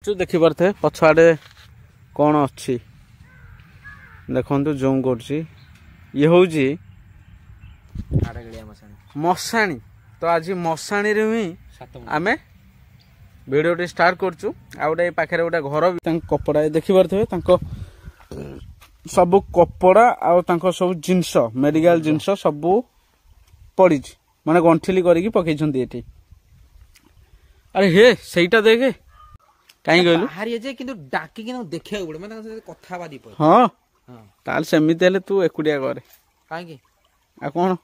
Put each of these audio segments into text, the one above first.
आसचु देखि पारथे पछाड़े कौन अच्छी देखु जूम कर ये हूँ मशाणी तो आज मशाणी ही आमे भिडियो स्टार्ट करचु आ गोटे पाखे गोटे घर भी कपड़ा देखि पारथे सब कपड़ा आ सब जिनस मेडिकल जिनस सब पड़ी माने गंठिली करके पकई अरे हे सहीटा देखे कहीं कहलु हारी जे किंतु डाकी किंतु देखिया गुडे माने कथा बादी पर हां ताल सेमिते हेले तू एकुडिया करे काहे की आ कोन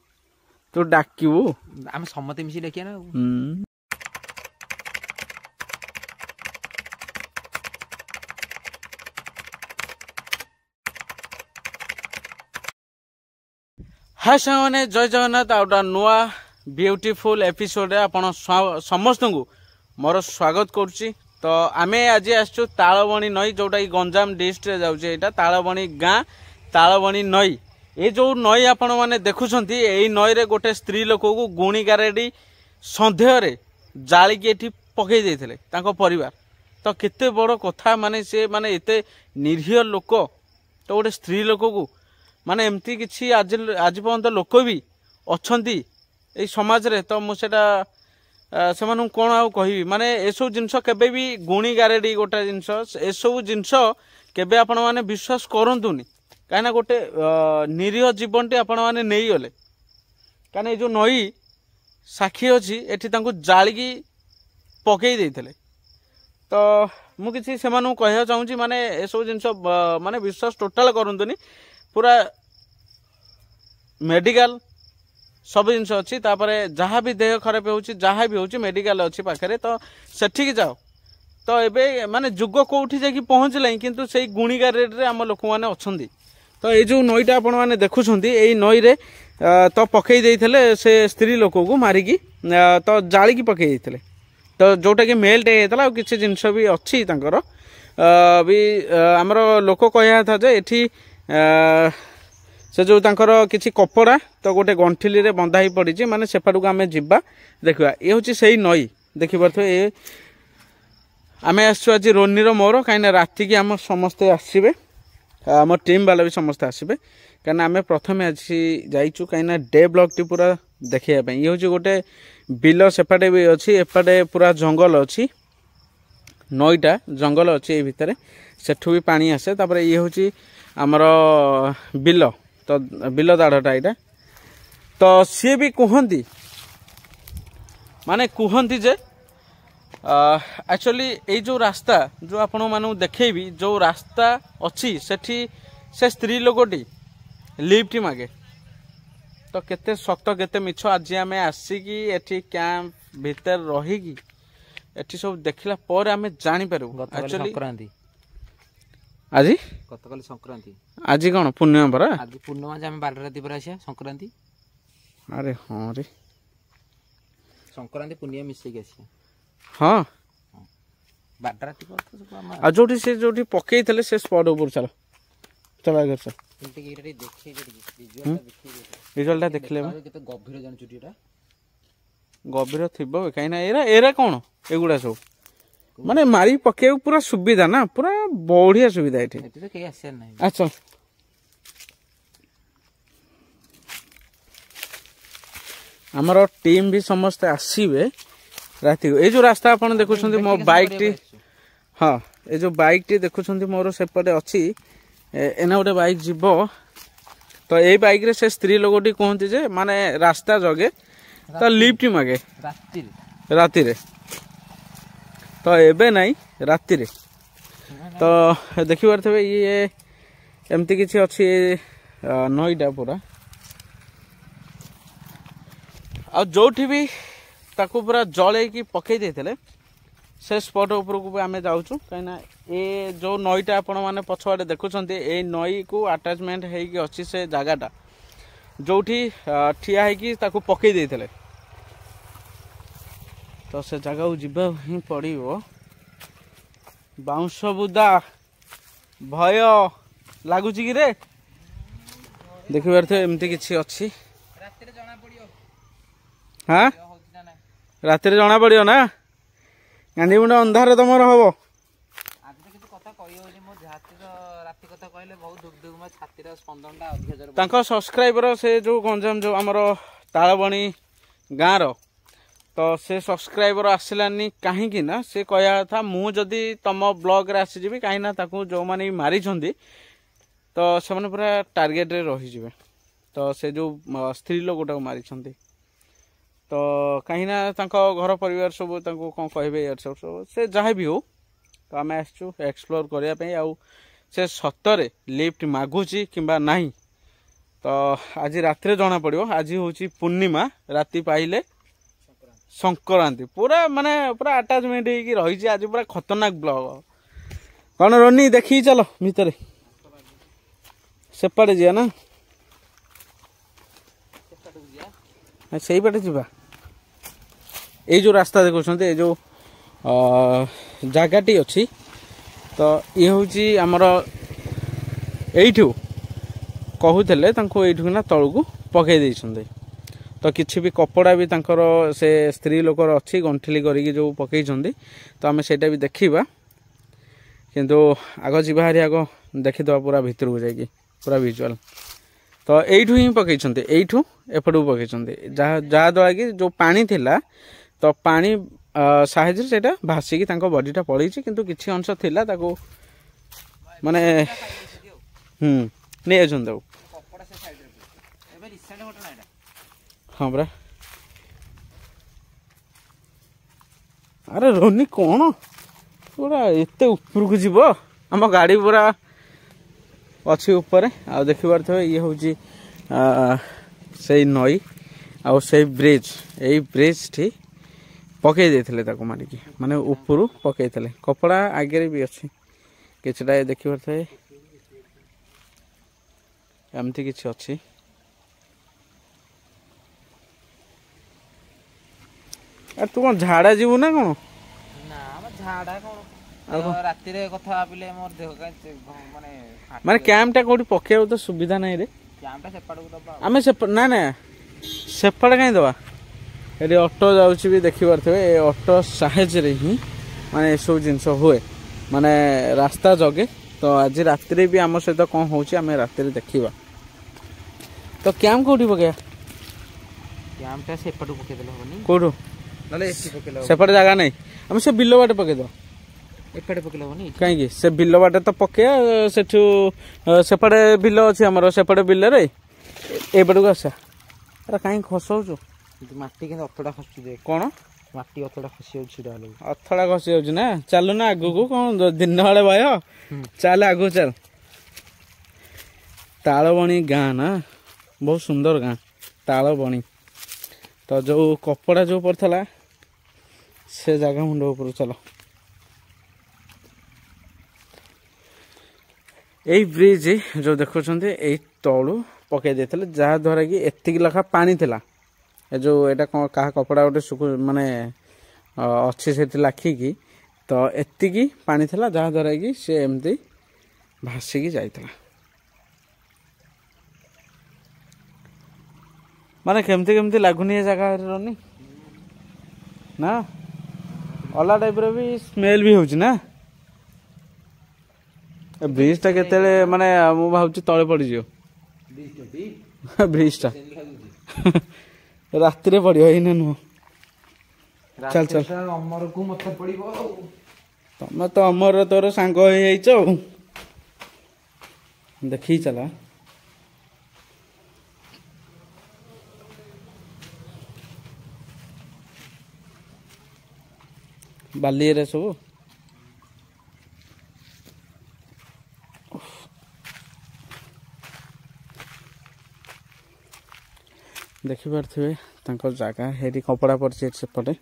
तू डाकीबू हम सम्मति मिसी डाकिया ना हाय सांगने जय जगन्नाथ आउटा नुआ ब्यूटीफुल एपिसोड रे आपण समस्त को मोर स्वागत करुच्ची। तो आमे आज आसचु तालबणी नई जोटा कि गंजाम डिस्ट्रिक्ट रे जाउचे एटा तालबणी गाँ तालबणी नई ए जो नई आपण माने देखुछंती एई नई रे गोटे स्त्री लोक को गुणी गारेडी संदेह रे जाली के एठी पकई देथिले तांको परिवार। तो केते बड़ कथा माने से माने एते निरीह लोक तो गोटे स्त्री लोक को माने एमती किछि आज पर्यंत लोक भी अच्छंती ए समाज रे। तो मुझे से कौन आउ कहि माने एसबू जिनस केबे भी गुणी गारेडी गोटे जिनस एसबू जिनस केबे आपण माने विश्वास करंतुनी कहीं गोटे निरीह जीवन टे आपण माने नहीं गले कहीं जो नई साक्षी अच्छी एठी तांको जालिकी पकई देथिले। तो मु किछि सेमानु कहया चाहूची माने एसबू जिनस माने विश्वास टोटाल करंतुनी पूरा मेडिकल सब जिनस अच्छी जहाँ भी देह खराब हो जहाँ भी हो मेडिकल अच्छी पाखे तो सेठी जाओ। तो एबे माने जुग कोठी जाकि पहुँचल किंतु से गुणिका रेट रे आम लोक मैंने अच्छा। तो ये जो नईटा आपण मैंने देखुंत यही नई रे तो पकई देइथिले से स्त्री लोक को मारिकी तो जालिकी पकई देइथिले। तो जोटा कि मेल टे होता किसी जिनस भी अच्छी तांकर भी आमर लोक कहया था जे एठी से जो तांकर किछि कपड़ा तो गोटे गंठिली रे बंधा ही पड़ी माने सेपाटू को आमे जिबा देखा ये हूँ से नई देखि पारथो ये आमे आसु आज रोनीर मोर कहीं राति की आम समस्ते आसबे आम टीम वाला भी समस्ते आसबे कहीं आम प्रथम आज जाइचु कहीं डे ब्लॉक टी पूरा देखा ये हूँ गोटे बिल सेपाटे भी अच्छी एपटे पूरा जंगल अच्छी नईटा जंगल अच्छी ये भितर सेठू भी पानी आसे तापर ये हूँ आमर बिल तो बिल दाढ़टा यहाँ तो सी भी कहती माने कहती जे एक्चुअली ये जो रास्ता जो आपण मानू देखेबी जो रास्ता अच्छी सेठी से स्त्री लोकटी लिफ्ट मागे तो केते सख्त केते मिछ आज आम आसिकी एठी कैंप भीतर रहीकी एठी सब देखला पर आम जानी पारू एक्चुअली संक्रांति आज गतकाल संक्रांति आज कौन पूर्णिमा परा आज पूर्णिमा जे आम 12 राति पर आसिया संक्रांति अरे हाँ रे संक्रांति पूर्णिमा मिसई के आसिया हाँ 12 राति पर तो सब आ जोठी से जोठी पकई थले से स्पॉट ऊपर चलो चलो आगे चल एंटी के एटा देखै जे विजुअलटा देखले केते गभीर जन चुटीटा गभीर थिबो काई ना एरा एरा कोन एगुडा सब माने मारी पके पूरा सुविधा ना पूरा बढ़िया सुविधा एठी तो के आसे नै अच्छा हमर टीम भी समस्त आसीबे राति ए जो रास्ता आपण देखुछंती मो बाइक टी हां ए जो बाइक टी देखुछंती मोर सेपटे अछि एना गोटे बाइक जीवो तो यही बाइक रे से स्त्री लोगटी कहती जे माने रास्ता जगे तो लिफ्ट मागे राति रे तो एबे नहीं राति रे तो देखि पारथबे ये एमती किछि अछि नईटा पूरा आ जोठी भी ताकू पूरा जले की पकई देथिले से स्पॉट ऊपर को आमे जाउछु कहिना ए जो नईटा आपण माने पछवाडे देखुछंती ए नई को अटैचमेंट हेई कि अछि से जगाटा जोठी ठिया है कि ताकू पकई देथिले तो से जगह को जिबा ही पड़िबो बाउंस बुदा भय लागुची कि रे देखि पारथे एमती किछि अछि राति रे जणा पड़ियो हां राति रे जणा पड़ियो ना गांधी मुंड अंधार तमर हबो କହିହଉନି ମୋ ଛାତିର ରାତି କଥା କହିଲେ ବହୁତ ଦୁଃଖ ଦୁଃଖ ମୋ ଛାତିର ସ୍ପନ୍ଦନଟା ଅଧିକ ଜୋରେ ତାଙ୍କ ସବସ୍କ୍ରାଇବର ସେ ଯେଉଁ ଗଞ୍ଜାମ ଯେଉଁ ଆମର ତାଳବଣି ଗାଁର ତ ସେ ସବସ୍କ୍ରାଇବର ଆସିଲାନି କାହିଁକି ନା ସେ କହିବା କଥା ମୁଁ ଯଦି ତମ ବ୍ଲଗରେ ଆସିଯିବି କାହିଁକି ନା ତାକୁ ଯେଉଁମାନେ ବି ମାରିଛନ୍ତି ତ ସେମାନେ ପୁରା ଟାର୍ଗେଟରେ ରହିଯିବେ ତ ସେ ଯେଉଁ ସ୍ତ୍ରୀ ଲୋକଟାକୁ ମାରିଛନ୍ତି ତ କାହିଁକିନା ତାଙ୍କ ଘର ପରିବାର ସବୁ ତାଙ୍କୁ କ'ଣ କହିବେ ଇଆଡେ ସବୁ ସେ ଯାହା ବି ହଉ ତ ଆମେ ଆସିଛୁ ଏକ୍ସପ୍ଲୋର କରିବା ପାଇଁ ଆଉ ସେ ସତରେ ଲିଫ୍ଟ ମାଗୁଛି କିମ୍ବା ନାହିଁ ତ ଆଜି ରାତିରେ ଜଣାପଡ଼ିବ ଆଜି ହେଉଛି ପୂର୍ଣ୍ଣିମା ରାତି ପାଇଲେ ସଂକ୍ରାନ୍ତି ପୁରା ମାନେ ପୁରା ଆଟାଚମେଣ୍ଟ ହେଇକି ରହିଛି ଆଜି ପୁରା ଖତରନାକ ବ୍ଲଗ କ'ଣ ରୋନି ଦେଖିକି ଚାଲ ଭିତରେ ସେପଟେ ଯିବା ନା ସେଇପଟେ ଯିବା ଏଇ ଯେଉଁ ରାସ୍ତା ଦେଖୁଛନ୍ତି ଏଇ ଯେଉଁ ଜାଗାଟି ଅଛି ତ ଇଏ ହେଉଛି ଆମର ଏଇଠୁ କହୁଥିଲେ ତାଙ୍କୁ ଏଇଠୁ ନା ତଳକୁ ପକାଇ ଦେଇଛନ୍ତି ତ କିଛି ବି କପଡ଼ା ବି ତାଙ୍କର ସେ ସ୍ତ୍ରୀ ଲୋକର ଅଛି ଗଣ୍ଠିଲି କରିକି ଯେଉଁ ପକାଇଛନ୍ତି ତ ଆମେ ସେଇଟା ବି ଦେଖିବା କିନ୍ତୁ ଆଗ ଯିବା ହାରି ଆଗ ଦେଖିଦେବା ପୁରା ଭିତରକୁ ଯାଇକି ପୁରା ଭିଜୁଆଲ୍ ତ ଏଇଠୁ ହିଁ ପକାଇଛନ୍ତି ଏଇଠୁ ଏପଟକୁ ପକାଇଛନ୍ତି ଯାହାଦ୍ୱାରା କି ଯେଉଁ ପାଣି ଥିଲା ତ ପାଣି ସାହାଯ୍ୟରେ ସେଇଟା ଭାସିକି ତାଙ୍କ ବଡ଼ିଟା ପଳେଇଛି କିନ୍ତୁ କିଛି ଅଂଶ ଥିଲା ତାକୁ ମାନେ ନେଇଯାଉଛନ୍ତି ତାକୁ ହଁ ପରା ଆରେ ରୋନି କ'ଣ ପୁରା ଏତେ ଉପରକୁ ଯିବ ଆମ ଗାଡ଼ି ପୁରା ଅଛି ଉପରେ ଆଉ ଦେଖିପାରୁଥିବେ ଇଏ ହେଉଛି ସେଇ ନଈ ଆଉ ସେଇ ବ୍ରିଜ୍ ଏଇ ବ୍ରିଜ୍ଟି ପକାଇ ଦେଇଥିଲେ ତାକୁ ମାରିକି ମାନେ ଉପରୁ ପକାଇଥିଲେ କପଡ଼ା ଆଗରେ ବି ଅଛି କିଛିଟା ଦେଖିପାରୁଥିବେ ଏମିତି କିଛି ଅଛି ଆରେ ତୁ କ'ଣ ଝାଡ଼ା ଯିବୁ ନା କ'ଣ ନା ଆମ ଝାଡ଼ା କ'ଣ ରାତିରେ କଥା ଭାବିଲେ ମୋର ଦେହ ମାନେ କ୍ୟାମ୍ପଟା କୋଉଠି ପକେଇବାକୁ ତ ସୁବିଧା ନାହିଁ ରେ କ୍ୟାମ୍ପଟା ସେପଟକୁ ଦବା ଆମେ ନା ନା ସେପଟେ କାହିଁ ଦେବା ଏଠି ଅଟୋ ଯାଉଛି ବି ଦେଖିପାରୁଥିବେ ଏ ଅଟୋ ସାହାଯ୍ୟରେ ହିଁ ମାନେ ଏସବୁ ଜିନିଷ ହୁଏ ମାନେ ରାସ୍ତା ଜଗେ ତ ଆଜି ରାତିରେ ବି ଆମ ସହିତ କ'ଣ ହେଉଛି ଆମେ ରାତିରେ ଦେଖିବା ତ କ୍ୟାମ୍ପ କୋଉଠି ପକେଇବା କ୍ୟାମ୍ପଟା ସେପଟକୁ ପକେଇଦେଲେ ହବନି କୋଉଠୁ ନହେଲେ ଏଠି ପକେଇଲେ ସେପଟେ ଜାଗା ନାହିଁ ଆମେ ସେ ବିଲ ବାଟେ ପକେଇଦେବା ଏପଟେ ପକେଇଲେ ହବନି କାହିଁକି ସେ ବିଲ ବାଟେ ତ ପକେଇବା ସେଠୁ ସେପଟେ ବିଲ ଅଛି ଆମର ସେପଟେ ବିଲରେ ଏପଟକୁ ଆସିବା ଆରେ କାହିଁକି ଖସଉଛୁ ମାଟି କିନ୍ତୁ ଅଥଡ଼ା ଖସୁଛି କ'ଣ ମାଟି ଅଥଡ଼ା ଖସି ଯାଉଛି ଛିଡ଼ା ହେଲେ ଅଥଡ଼ା ଖସି ଯାଉଛି ନା ଚାଲୁ ନା ଆଗକୁ କ'ଣ ଦିନ ବେଳେ ଭୟ ଚାଲ ଆଗକୁ ଚାଲ ତାଳବଣି ଗାଁ ନା ବହୁତ ସୁନ୍ଦର ଗାଁ ତାଳବଣି ତ ଯେଉଁ କପଡ଼ା ଯେଉଁ ପଡ଼ିଥିଲା ସେ ଜାଗା ମୁଣ୍ଡ ଉପରୁ ଚାଲ ଏଇ ବ୍ରିଜ୍ ଯେଉଁ ଦେଖୁଛନ୍ତି ଏଇ ତଳୁ ପକାଇ ଦେଇଥିଲେ ଯାହାଦ୍ୱାରା କି ଏତିକି ଲେଖା ପାଣି ଥିଲା ଏ ଯେଉଁ ଏଇଟା କ'ଣ କାହା କପଡ଼ା ଗୋଟେ ମାନେ ଅଛି ସେଠି ଲାଖିକି ତ ଏତିକି ପାଣି ଥିଲା ଯାହାଦ୍ୱାରା କି ସେ ଏମିତି ଭାସିକି ଯାଇଥିଲା ମାନେ କେମିତି କେମିତି ଲାଗୁନି ଏ ଜାଗାରେ ରନି ନା ଅଲଗା ଟାଇପ୍ର ବି ସ୍ମେଲ୍ ବି ହେଉଛି ନା ବ୍ରିଜଟା କେତେବେଳେ ମାନେ ମୁଁ ଭାବୁଛି ତଳେ ପଡ଼ିଯିବ ବ୍ରିଜଟା ରାତିରେ ପଡ଼ିବ ଏଇନା ନୁହଁ ଚାଲ ଚାଲ ଅମରକୁ ମତେ ପଡ଼ିବ ତମେ ତ ଅମର ତୋର ସାଙ୍ଗ ହେଇଯାଇଛ ଆଉ ଦେଖିକି ଚାଲ ବାଲି ଏରା ସବୁ ଦେଖିପାରୁଥିବେ ତାଙ୍କ ଜାଗା ହେଇଠି କପଡ଼ା ପଡ଼ିଛି ସେପଟେ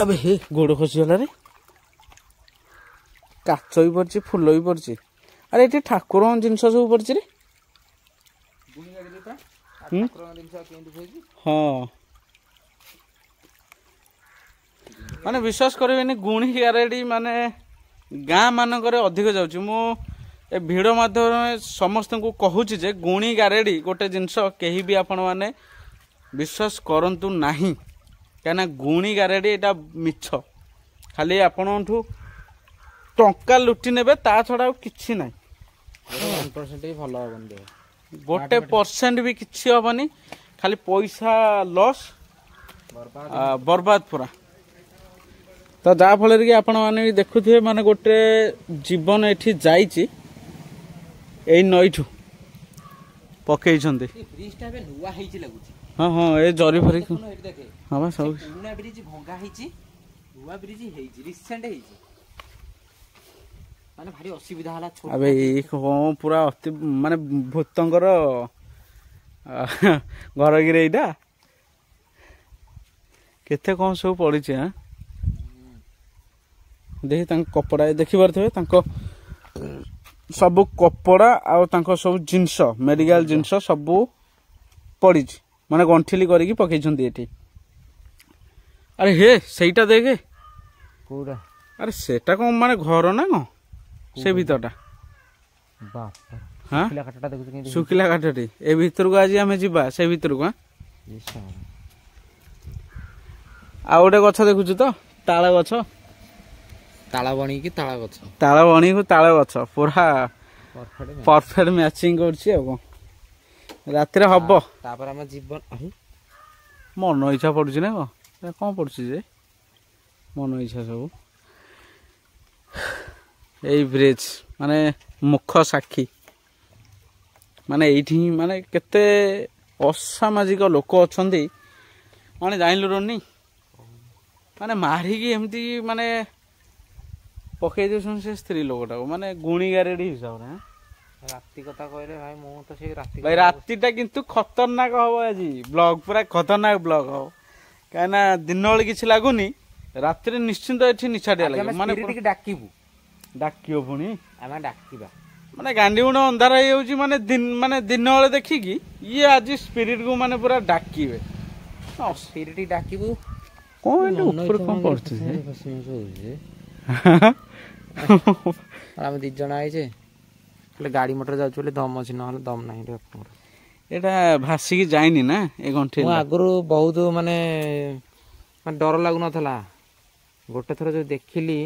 ଏବେ ହେ ଗୋଡ଼ ଖସିଗଲା ରେ କାଚ ବି ପଡ଼ିଛି ଫୁଲ ବି ପଡ଼ିଛି ଆରେ ଏଠି ଠାକୁରଙ୍କ ଜିନିଷ ସବୁ ପଡ଼ିଛି ରେ ହଁ ମାନେ ବିଶ୍ୱାସ କରିବେନି ଗୁଣି ଗାରେଡ଼ି ମାନେ ଗାଁ ମାନଙ୍କରେ ଅଧିକ ଯାଉଛି ମୁଁ ଏ ଭିଡ଼ିଓ ମାଧ୍ୟମରେ ସମସ୍ତଙ୍କୁ କହୁଛି ଯେ ଗୁଣି ଗାରେଡ଼ି ଗୋଟେ ଜିନିଷ କେହି ବି ଆପଣମାନେ ବିଶ୍ୱାସ କରନ୍ତୁ ନାହିଁ କାହିଁକିନା ଗୁଣି ଗାରେଡ଼ି ଏଇଟା ମିଛ ଖାଲି ଆପଣଙ୍କଠୁ ଟଙ୍କା ଲୁଟି ନେବେ ତା ଛଡା ଆଉ କିଛି ନାହିଁ 1% ବି ଭଲ ହବନି ଦେହ। 1% ବି କିଛି ହବନି ଖାଲି ପଇସା ଲସ୍ ବର୍ବାଦ ପୁରା। ତ ଯାହା ଫଳରେ କି ଆପଣ ମାନେ ବି ଦେଖୁଥିବେ ମାନେ ଗୋଟେ ଜୀବନ ଏଠି ଯାଇଛି ଏଇ ନଈଠୁ ପକେଇଛନ୍ତି। ବ୍ରିଜ ଟା ଏବେ ନୂଆ ହେଇଛି ଲାଗୁଛି। ହଁ ହଁ ଏ ଜରି ଫରି ଦେଖୁନ ଏଠି ଦେଖେ ହଁ ବା ସବୁ ପୁରୁଣା ବ୍ରିଜ ଭଙ୍ଗା ହେଇଛି ନୂଆ ବ୍ରିଜ ହେଇଛି ରିସେଣ୍ଟ ହେଇଛି ମାନେ ଭାରି ଅସୁବିଧା ହେଲା ଛୋଟ ଆବେ ଏଇ କଣ ପୁରା ଅତି ମାନେ ଭୂତଙ୍କର ଘର କିରେ ଏଇଟା କେତେ କଣ ସବୁ ପଡିଛି ଆଁ ଦେଖି ତାଙ୍କ କପଡା ଦେଖିପାରୁଥିବେ ତାଙ୍କ ସବୁ କପଡା ଆଉ ତାଙ୍କ ସବୁ ଜିନିଷ ମେଡିକାଲ ଜିନିଷ ସବୁ ପଡିଛି ମାନେ ଗଣ୍ଠିଲି କରିକି ପକେଇଛନ୍ତି ଏଠି। ଆରେ ହେ ସେଇଟା ଦେଖେ କୋଉଟା ଆରେ ସେଟା କଣ ମାନେ ଘର ନା କଣ ସେ ଭିତରଟା ବାପା ହଁ ପିଲା କାଟଟା ଦେଖୁଛୁ କେମିତି ଶୁଖିଲା କାଠଟି ଏ ଭିତରକୁ ଆଜି ଆମେ ଯିବା ସେ ଭିତରକୁ ଆଉ ଗୋଟେ ଗଛ ଦେଖୁଛୁ ତ ତାଳ ଗଛ ତାଳ ବଣିକି ତାଳ ଗଛ ତାଳ ବଣିକୁ ତାଳ ଗଛ ପୁରା ପରଫେକ୍ଟ ମ୍ୟାଚିଂ କରୁଛି ଆଉ କଣ ରାତିରେ ହବ ତାପରେ ଆମ ଜୀବନ ମନ ଇଚ୍ଛା ପଡୁଛି ନା କଣ ପଡୁଛି ଯେ ମନ ଇଚ୍ଛା ସବୁ ଏଇ ବ୍ରିଜ ମାନେ ମୁଖ ସାକ୍ଷୀ ମାନେ ଏଇଠି ମାନେ କେତେ ଅସାମାଜିକ ଲୋକ ଅଛନ୍ତି ମାନେ ଜାଣିଲୁ ରନି ମାନେ ମାରିକି ଏମିତି ମାନେ ପକେଇ ଦଉଛନ୍ତି ସେ ସ୍ତ୍ରୀ ଲୋକଟାକୁ ମାନେ ଗୁଣି ଗାରେଡି ହିସାବରେ ରାତି କଥା କହିଲେ ଭାଇ ମୁଁ ତ ସେଇ ରାତି ଭାଇ ରାତିଟା କିନ୍ତୁ ଖତରନାକ ହବ ଆଜି ବ୍ଲଗ ପୁରା ଖତରନାକ ବ୍ଲଗ ହବ କାହିଁକିନା ଦିନ ବେଳେ କିଛି ଲାଗୁନି ରାତିରେ ନିଶ୍ଚିନ୍ତ ଏଠି ନିଛାଟିଆ ଲାଗିବ ମାନେ ଡାକିବୁ ଡାକିବ ପୁଣି ଆମେ ଡାକିବା ମାନେ ଗାଣ୍ଡି ଗୁଣ ଅନ୍ଧାର ହେଇଯାଉଛି ମାନେ ଦିନ ବେଳେ ଦେଖିକି ଇଏ ଆଜି ସ୍ପିରିଟ କୁ ମାନେ ପୁରା ଡାକିବେ ସ୍ପିରିଟ ଡାକିବୁ କଣ ଏଠି ଉପରେ କଣ କରୁଛି ଆମେ 2 ଜଣ ଆଇଛେ ହେଲେ ଗାଡି ମଟର ଯାଉଛି ବୋଲି ଦମ ଅଛି ନହେଲେ ଦମ ନାହିଁ ଏଇଟା ଭାସିକି ଯାଇନି ନା ଏ ଗଣ୍ଠି ମୁଁ ଆଗରୁ ବହୁତ ମାନେ ଡର ଲାଗୁନଥିଲା ଗୋଟେ ଥର ଯୋଉ ଦେଖିଲି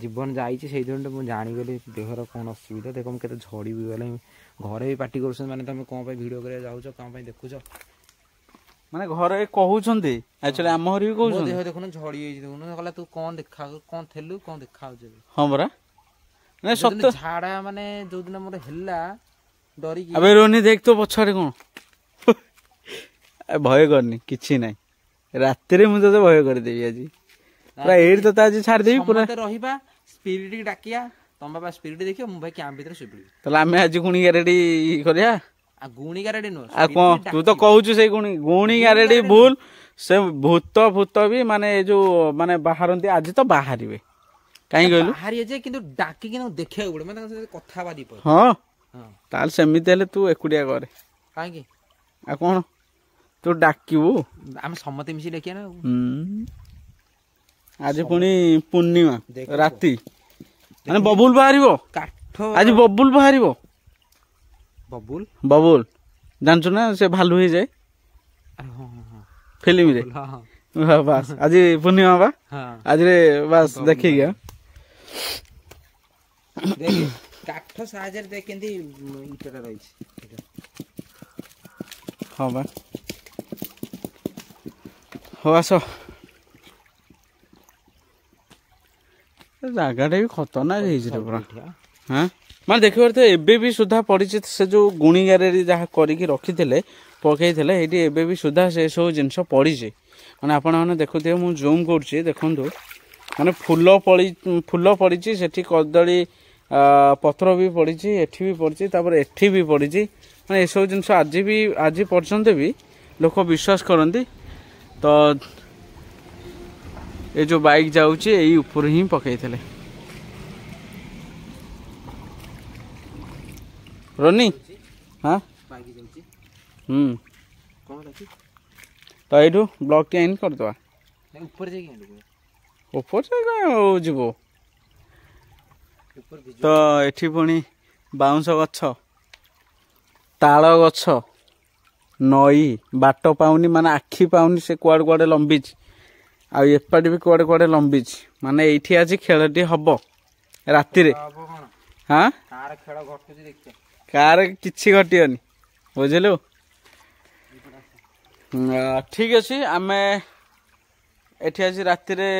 ଜୀବନ ଯାଇଛି ସେଇଦିନ ମୁଁ ଜାଣିଗଲି ଦେହର କଣ ଅସୁବିଧା ଦେଖ ମୁଁ କେତେ ଝଡି ବି ଗଲା ଘରେ ବି ପାଟି କରୁଛନ୍ତି ମାନେ ତମେ କଣ ପାଇଁ ଭିଡିଓ କରିବାକୁ ଯାଉଛ କଣ ପାଇଁ ଦେଖୁଛ ମାନେ ଘରେ କହୁଛନ୍ତି ଆକ୍ଚୁଆଲି ଆମ ଘରେ ବି କହୁଛନ୍ତି ଦେହ ଦେଖୁନ ଝଡି ଯାଇଛି ଦେଖୁନ କହିଲା ତୁ କଣ ଦେଖା କଣ ଥେଲୁ କଣ ଦେଖାଯାଉଛି ହଁ ପରା ନାଇଁ ସତ ଝାଡା ମାନେ ଯୋଉଦିନ ମୋର ହେଲା ଡରିକି ଆବେ ରୋନି ଦେଖ ତ ପଛଆଡେ କଣ ଭୟ କରନି କିଛି ନାହିଁ ରାତିରେ ମୁଁ ତତେ ଭୟ କରିଦେବି ଆଜି ପୁରା ଏଇଠି ତତେ ଆଜି ଛାଡିଦେବି ପୁରା ରହିବା ସ୍ପିରିଟ ଡାକିଆ ତମ ବାବା ସ୍ପିରିଟ ଦେଖିବ ମୁଁ ଭାଇ କ୍ୟାମ୍ପ ଭିତରେ ଶୋଇପଡିବି ତାହେଲେ ଆମେ ଆଜି ଗୁଣି ଗାରେଡି କରିବା ଗୁଣି ଗାରେଡି ନୁହଁ ଆଉ କଣ ତୁ ତ କହୁଛୁ ସେଇ ଗୁଣି ଗାରେଡି ଭୁଲ ସେ ଭୂତ ବି ମାନେ ଏ ଯୋଉ ମାନେ ବାହାରନ୍ତି ଆଜି ତ ବାହାରିବେ କାହିଁକି କହିଲୁ ବାହାରି ଯେ କିନ୍ତୁ ଡାକିକି ଦେଖିବାକୁ ପଡେ ମାନେ ତାଙ୍କ ସହିତ କଥା ହେବା ଦୀପ ହଁ ତାହେଲେ ସେମିତି ହେଲେ ତୁ ଏକୁଟିଆ କରେ କାହିଁକି ଆଉ କଣ ତୁ ଡାକିବୁ ଆମେ ସମସ୍ତେ ମିଶି ଡାକିବା ନା ଆଜି ପୁଣି ପୂର୍ଣ୍ଣିମା ରାତି ମାନେ ବବୁଲ ବାହାରିବ କାଠ ଆଜି ବବୁଲ ବାହାରିବ ବବୁଲ ଜାଣିଛୁ ନା ସେ ଭାଲୁ ହେଇଯାଏ ଫିଲ୍ମରେ ବାସ୍ ଆଜି ପୂର୍ଣ୍ଣିମା ବା ଆଜିରେ ବାସ୍ ଦେଖିକି କାଠ ସାହାଯ୍ୟରେ ଦେଖ କେମିତି ଇଟାଟା ରହିଛି ହଁ ବା ହଉ ଆସ ଜାଗାଟା ବି ଖତରନାକ ହେଇଛି ପୁରା ହଁ ମାନେ ଦେଖିପାରୁଥିବେ ଏବେ ବି ସୁଦ୍ଧା ପଡିଛି ସେ ଯୋଉ ଗୁଣି ଗାରେଡି ଯାହା କରିକି ରଖିଥିଲେ ପକେଇଥିଲେ ଏଇଠି ଏବେ ବି ସୁଦ୍ଧା ସେ ସବୁ ଜିନିଷ ପଡିଛି ମାନେ ଆପଣମାନେ ଦେଖୁଥିବେ ମୁଁ ଜୁମ୍ କରୁଛି ଦେଖନ୍ତୁ ମାନେ ଫୁଲ ପଡିଛି ସେଠି କଦଳୀ ପତ୍ର ବି ପଡିଛି ଏଠି ବି ପଡିଛି ତାପରେ ଏଠି ବି ପଡିଛି ମାନେ ଏସବୁ ଜିନିଷ ଆଜି ପର୍ଯ୍ୟନ୍ତ ବି ଲୋକ ବିଶ୍ୱାସ କରନ୍ତି ତ ଏ ଯୋଉ ବାଇକ୍ ଯାଉଛି ଏଇ ଉପରେ ହିଁ ପକେଇଥିଲେ ରୋନି ହଁ ତ ଏଇଠୁ ବ୍ଲକ୍ ଟି ଆଇନ୍ କରିଦେବା ଉପରେ ଯିବ ତ ଏଠି ପୁଣି ବାଉଁଶ ଗଛ ତାଳ ଗଛ ନଈ ବାଟ ପାଉନି ମାନେ ଆଖି ପାଉନି ସେ କୁଆଡେ କୁଆଡେ ଲମ୍ବିଛି ଆଉ ଏପାଟି ବି କୁଆଡେ କୁଆଡେ ଲମ୍ବିଛି ମାନେ ଏଇଠି ଆଜି ଖେଳଟି ହବ ରାତିରେ ହଁ କାର ଖେଳ ଘଟୁଛି ଦେଖିବା। କାର କିଛି ଘଟିବନି ବୁଝିଲୁ। ଠିକ ଅଛି ଆମେ ଏଠି ଆଜି ରାତିରେ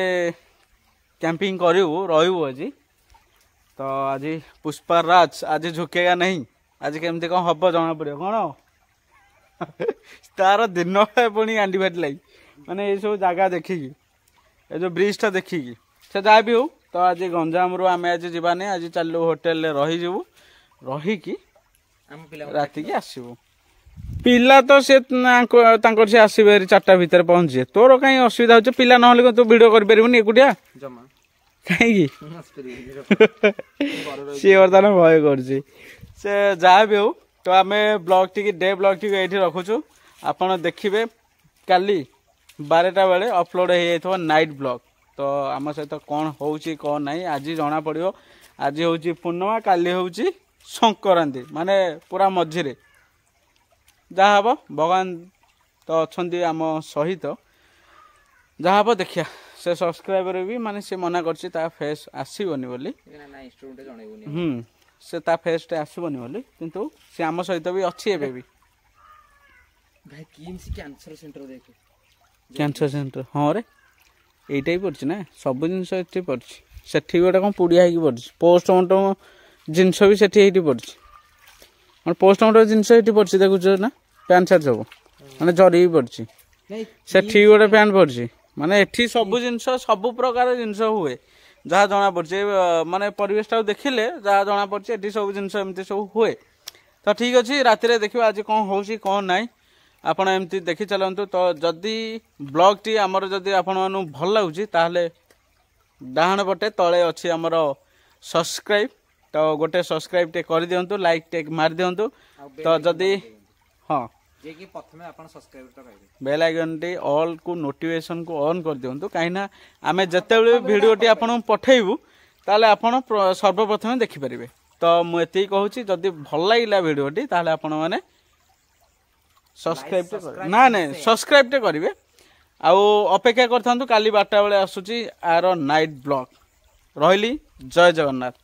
କ୍ୟାମ୍ପିଂ କରିବୁ ରହିବୁ ଆଜି। ତ ଆଜି ପୁଷ୍ପାରାଜ ଆଜି ଝୁକେଗା ନାହିଁ। ଆଜି କେମିତି କଣ ହବ ଜଣା ପଡିବ। କଣ ତାର ଦିନ ପୁଣି ଗାଣ୍ଡି ଫାଟିଲାଗି ମାନେ ଏଇସବୁ ଜାଗା ଦେଖିକି ଏ ଯୋଉ ବ୍ରିଜଟା ଦେଖିକି ସେ ଯାହା ବି ହଉ। ତ ଆଜି ଗଞ୍ଜାମରୁ ଆମେ ଆଜି ଯିବାନି। ଆଜି ଚାଲିଲୁ ହୋଟେଲରେ ରହିଯିବୁ। ରହିକି ରାତିକି ଆସିବୁ। ପିଲା ତ ସେ ତାଙ୍କର ସେ ଆସିବେ 4ଟା ଭିତରେ ପହଞ୍ଚିବେ। ତୋର କାହିଁ ଅସୁବିଧା ହଉଛି? ପିଲା ନହେଲେ ତୁ ଭିଡ଼ିଓ କରିପାରିବୁନି ଏକୁଟିଆ କାହିଁକି? ସିଏ ବର୍ତ୍ତମାନ ଭୟ କରୁଛି। ସେ ଯାହା ବି ହଉ ତ ଆମେ ବ୍ଲଗ ଟିକି ଡେ ବ୍ଲଗ ଟିକୁ ଏଇଠି ରଖୁଛୁ। ଆପଣ ଦେଖିବେ କାଲି 12ଟା ବେଳେ ଅପଲୋଡ଼ ହେଇଯାଇଥିବ ନାଇଟ୍ ବ୍ଲଗ। ତ ଆମ ସହିତ କ'ଣ ହେଉଛି କ'ଣ ନାହିଁ ଆଜି ଜଣା ପଡ଼ିବ। ଆଜି ହେଉଛି ପୂର୍ଣ୍ଣିମା, କାଲି ହେଉଛି ସଂକ୍ରାନ୍ତି, ମାନେ ପୁରା ମଝିରେ ଯାହା ହବ। ଭଗବାନ ତ ଅଛନ୍ତି ଆମ ସହିତ। ଯାହା ହବ ଦେଖିବା। ସେ ସବସ୍କ୍ରାଇବର ବି ମାନେ ସେ ମନା କରିଛି ତା ଫେସ୍ ଆସିବନି ବୋଲି। ସେ ତା ଫେସ୍ଟା ଆସିବନି ବୋଲି, କିନ୍ତୁ ସେ ଆମ ସହିତ ବି ଅଛି ଏବେ ବି। କ୍ୟାନ୍ସର ସେଣ୍ଟର ହଁ ରେ ଏଇଟା ବି ପଡିଛି ନା। ସବୁ ଜିନିଷ ଏଠି ପଡିଛି। ସେଠି ଗୋଟେ କ'ଣ ପୁଡ଼ିଆ ହେଇକି ପଡିଛି। ପୋଷ୍ଟମର୍ଟମ ଜିନିଷ ବି ସେଠି ଏଇଠି ପଡିଛି। ମାନେ ପୋଷ୍ଟମର୍ଟମ ଜିନିଷ ଏଠି ପଡିଛି ଦେଖୁଛ ନା। ପ୍ୟାଣ୍ଟ ସାର୍ଟ ସବୁ ମାନେ ଜରି ବି ପଡିଛି। ସେଠି ଗୋଟେ ପ୍ୟାଣ୍ଟ ପଡିଛି। ମାନେ ଏଠି ସବୁ ଜିନିଷ ସବୁ ପ୍ରକାର ଜିନିଷ ହୁଏ ଯାହା ଜଣା ପଡୁଛି। ମାନେ ପରିବେଶଟାକୁ ଦେଖିଲେ ଯାହା ଜଣା ପଡୁଛି ଏଠି ସବୁ ଜିନିଷ ଏମିତି ସବୁ ହୁଏ। ତ ଠିକ ଅଛି ରାତିରେ ଦେଖିବା ଆଜି କ'ଣ ହଉଛି କ'ଣ ନାହିଁ। ଆପଣ ଏମିତି ଦେଖି ଚାଲନ୍ତୁ। ତ ଯଦି ବ୍ଲଗଟି ଆମର ଯଦି ଆପଣମାନଙ୍କୁ ଭଲ ଲାଗୁଛି ତାହେଲେ ଡାହାଣ ପଟେ ତଳେ ଅଛି ଆମର ସବସ୍କ୍ରାଇବ୍। ତ ଗୋଟେ ସବସ୍କ୍ରାଇବ୍ ଟେ କରିଦିଅନ୍ତୁ, ଲାଇକ୍ ଟେ ମାରିଦିଅନ୍ତୁ। ତ ଯଦି ହଁ ବେଲ୍ ଆଇକନ୍ଟି ଅଲ୍ କୁ ନୋଟିଫିକେସନ୍କୁ ଅନ୍ କରିଦିଅନ୍ତୁ। କାହିଁକିନା ଆମେ ଯେତେବେଳେ ଭିଡ଼ିଓଟି ଆପଣଙ୍କୁ ପଠାଇବୁ ତାହେଲେ ଆପଣ ସର୍ବପ୍ରଥମେ ଦେଖିପାରିବେ। ତ ମୁଁ ଏତିକି କହୁଛି ଯଦି ଭଲ ଲାଗିଲା ଭିଡ଼ିଓଟି ତାହେଲେ ଆପଣମାନେ ସବସ୍କ୍ରାଇବ୍ କରିବେ। ଆଉ ଅପେକ୍ଷା କରିଥାନ୍ତୁ କାଲି 12ଟା ବେଳେ ଆସୁଛି ଆର ନାଇଟ୍ ବ୍ଲଗ। ରହିଲି, ଜୟ ଜଗନ୍ନାଥ।